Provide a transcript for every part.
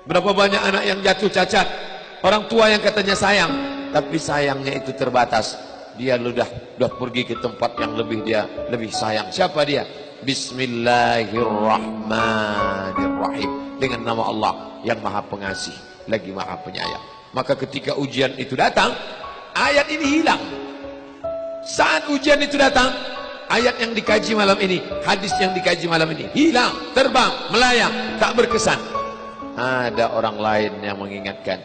Berapa banyak anak yang jatuh cacat, orang tua yang katanya sayang, tapi sayangnya itu terbatas. Dia udah pergi ke tempat yang dia lebih sayang. Siapa dia? Bismillahirrahmanirrahim. Dengan nama Allah yang Maha Pengasih lagi Maha Penyayang. Maka ketika ujian itu datang, ayat ini hilang. Saat ujian itu datang, ayat yang dikaji malam ini, hadis yang dikaji malam ini hilang, terbang, melayang, tak berkesan. Ada orang lain yang mengingatkan.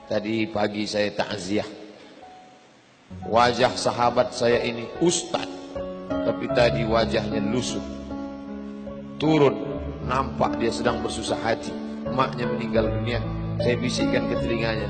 Tadi pagi saya takziah, wajah sahabat saya ini ustaz, tapi tadi wajahnya lusuh. Turun, nampak dia sedang bersusah hati. Emaknya meninggal dunia. Saya bisikkan ke telinganya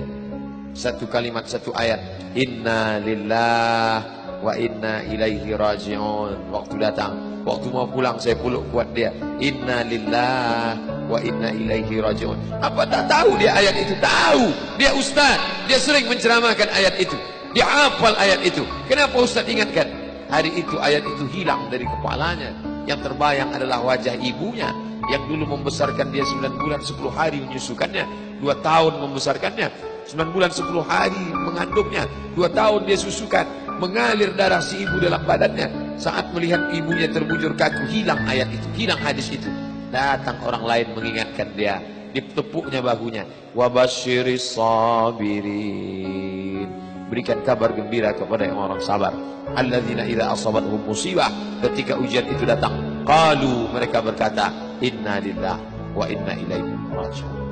satu kalimat, satu ayat, inna lillah wa inna ilaihi raji'un. Waktu datang, waktu mau pulang, saya peluk kuat dia, inna lillah wa inna ilaihi raji'un. Apa tak tahu dia ayat itu? Tahu. Dia ustaz, dia sering menceramahkan ayat itu, dia hafal ayat itu. Kenapa ustaz ingatkan? Hari itu ayat itu hilang dari kepalanya. Yang terbayang adalah wajah ibunya yang dulu membesarkan dia 9 bulan 10 hari menyusukannya, 2 tahun membesarkannya, 9 bulan 10 hari mengandungnya, 2 tahun dia susukan, mengalir darah si ibu dalam badannya. Saat melihat ibunya terbujur kaku, hilang ayat itu, hilang hadis itu. Datang orang lain mengingatkan dia, ditepuknya bahunya, wabasyiris sabirin, berikan kabar gembira kepada yang orang sabar. Alladzina idza asabathum musibah, ketika ujian itu datang, qalu, mereka berkata, inna lillah wa inna ilaihi raji'un.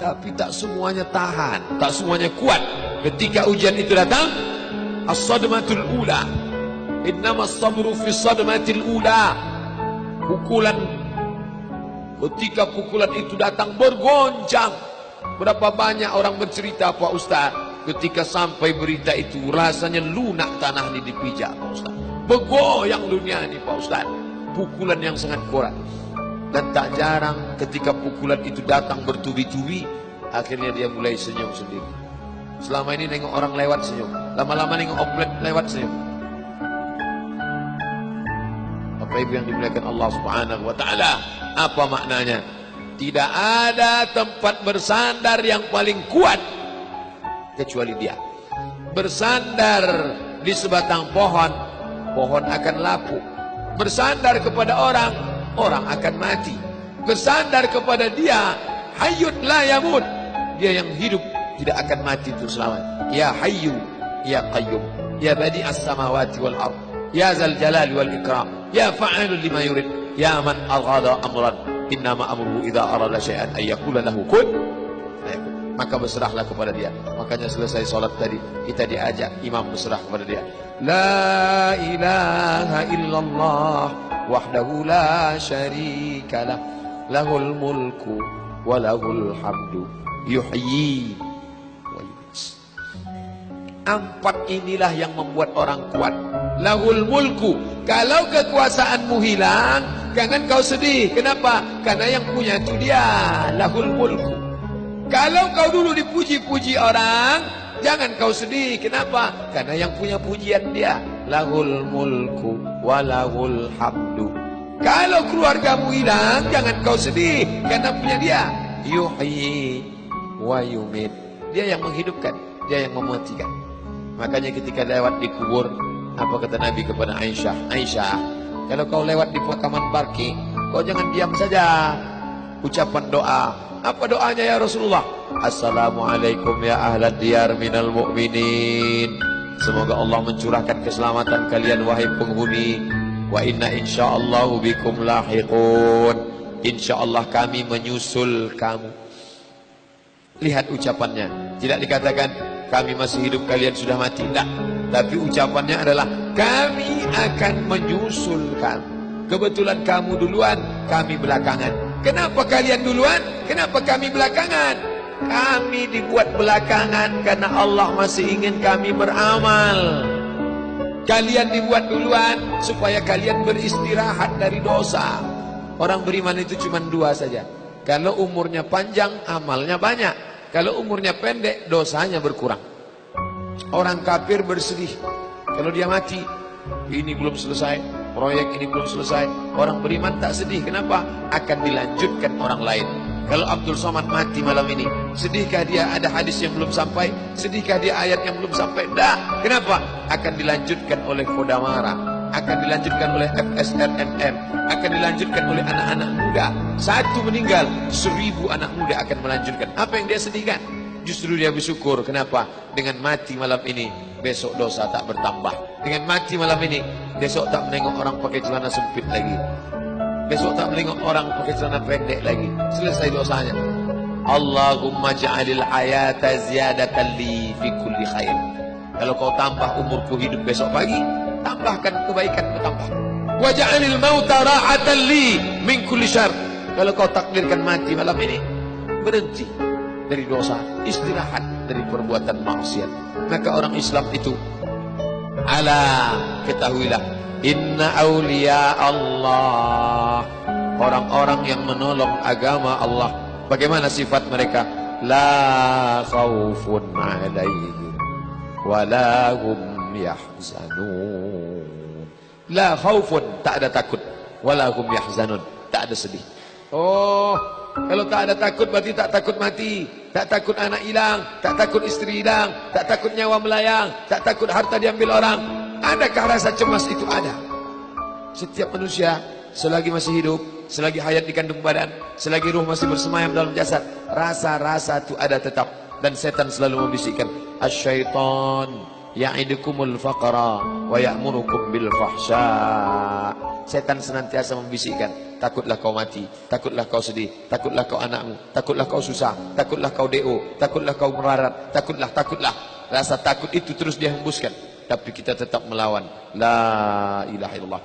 Tapi tak semuanya tahan, tak semuanya kuat. Ketika ujian itu datang, as-sadmatul ula, innamas sabru fi sadmatil ula. Pukulan, ketika pukulan itu datang bergoncang. Berapa banyak orang bercerita, Pak Ustaz, ketika sampai berita itu rasanya lunak tanah ini dipijak, Pak Ustaz. Bergoyang dunia ini, Pak Ustaz. Pukulan yang sangat kuat. Dan tak jarang ketika pukulan itu datang bertubi-tubi, akhirnya dia mulai senyum sendiri. Selama ini nengok orang lewat senyum, lama-lama nengok objek lewat senyum. Bapak Ibu yang dimuliakan Allah Subhanahu wa taala, apa maknanya? Tidak ada tempat bersandar yang paling kuat kecuali dia. Bersandar di sebatang pohon, pohon akan lapuk. Bersandar kepada orang, orang akan mati. Bersandar kepada dia, hayyun la yamut, dia yang hidup tidak akan mati terus selama. Ya hayyu ya qayyum ya badi'as samawati wal ard ya zal jalali wal ikram ya fa'alun lima yurid ya man aghada amran innama amruhu idza arada syai'an ay yaqula lahu kun fayakun. Maka berserahlah kepada dia. Makanya selesai sholat tadi kita diajak imam berserah kepada dia. La ilaha illallah wahdahu la syarikalah lahul mulku wa lahul hamdu yuhyi wa yumiit. 4 inilah yang membuat orang kuat. Lahul mulku, kalau kekuasaanmu hilang jangan kau sedih. Kenapa? Karena yang punya itu dia. Lahul mulku. Kalau kau dulu dipuji-puji orang, jangan kau sedih. Kenapa? Karena yang punya pujian dia. Lahul mulku walahul hamdu. Kalau keluargamu hilang, jangan kau sedih, karena punya dia. Yuhyi wa yumiit. Dia yang menghidupkan, dia yang mematikan. Makanya ketika lewat di kubur, apa kata Nabi kepada Aisyah? Aisyah, kalau kau lewat di pemakaman Baqi, kau jangan diam saja. Ucapan doa. Apa doanya ya Rasulullah? Assalamualaikum ya ahlan diyar minal mu'minin. Semoga Allah mencurahkan keselamatan kalian wahai penghuni. Wa inna insyaallahu bikum lahiqun. Insyaallah kami menyusul kamu. Lihat ucapannya. Tidak dikatakan kami masih hidup kalian sudah mati. Tidak. Tapi ucapannya adalah kami akan menyusul kamu. Kebetulan kamu duluan, kami belakangan. Kenapa kalian duluan? Kenapa kami belakangan? Kami dibuat belakangan karena Allah masih ingin kami beramal. Kalian dibuat duluan supaya kalian beristirahat dari dosa. Orang beriman itu cuma 2 saja. Kalau umurnya panjang, amalnya banyak. Kalau umurnya pendek, dosanya berkurang. Orang kafir bersedih kalau dia mati, ini belum selesai, proyek ini belum selesai. Orang beriman tak sedih. Kenapa? Akan dilanjutkan orang lain. Kalau Abdul Somad mati malam ini, sedihkah dia ada hadis yang belum sampai? Sedihkah dia ayat yang belum sampai? Tidak. Kenapa? Akan dilanjutkan oleh Kodamara, akan dilanjutkan oleh FSRNM, akan dilanjutkan oleh anak-anak muda. Satu meninggal, 1000 anak muda akan melanjutkan. Apa yang dia sedihkan? Justru dia bersyukur. Kenapa? Dengan mati malam ini, besok dosa tak bertambah. Dengan mati malam ini, besok tak menengok orang pakai celana sempit lagi. Besok tak menengok orang pakai celana pendek lagi. Selesai dosanya. Allahumma ja'alil hayata ziyadatan li fi kulli khair. Kalau kau tambah umurku hidup besok pagi, tambahkan kebaikan bertambah. Wa ja'alil mauta ra'atan li min kulli syarr. Kalau kau takdirkan mati malam ini, berhenti dari dosa, istirahat dari perbuatan maksiat. Maka orang Islam itu, ala, ketahuilah, inna awliya Allah, orang-orang yang menolong agama Allah, bagaimana sifat mereka? La khaufun alaihim wa la hum yahzanun. La khaufun, tak ada takut, wa la hum yahzanun, tak ada sedih. Oh, kalau tak ada takut berarti tak takut mati, tak takut anak hilang, tak takut istri hilang, tak takut nyawa melayang, tak takut harta diambil orang. Adakah rasa cemas itu? Ada. Setiap manusia selagi masih hidup, selagi hayat di kandung badan, selagi ruh masih bersemayam dalam jasad, rasa-rasa itu ada tetap. Dan setan selalu membisikkan, asyaitan ya'idukumul faqra wa ya'murukum bil fahsya. Setan senantiasa membisikkan, takutlah kau mati, takutlah kau sedih, takutlah kau anakmu, takutlah kau susah, takutlah kau DO, takutlah kau melarat, takutlah. Rasa takut itu terus dia hembuskan, tapi kita tetap melawan. La ilaha illallah.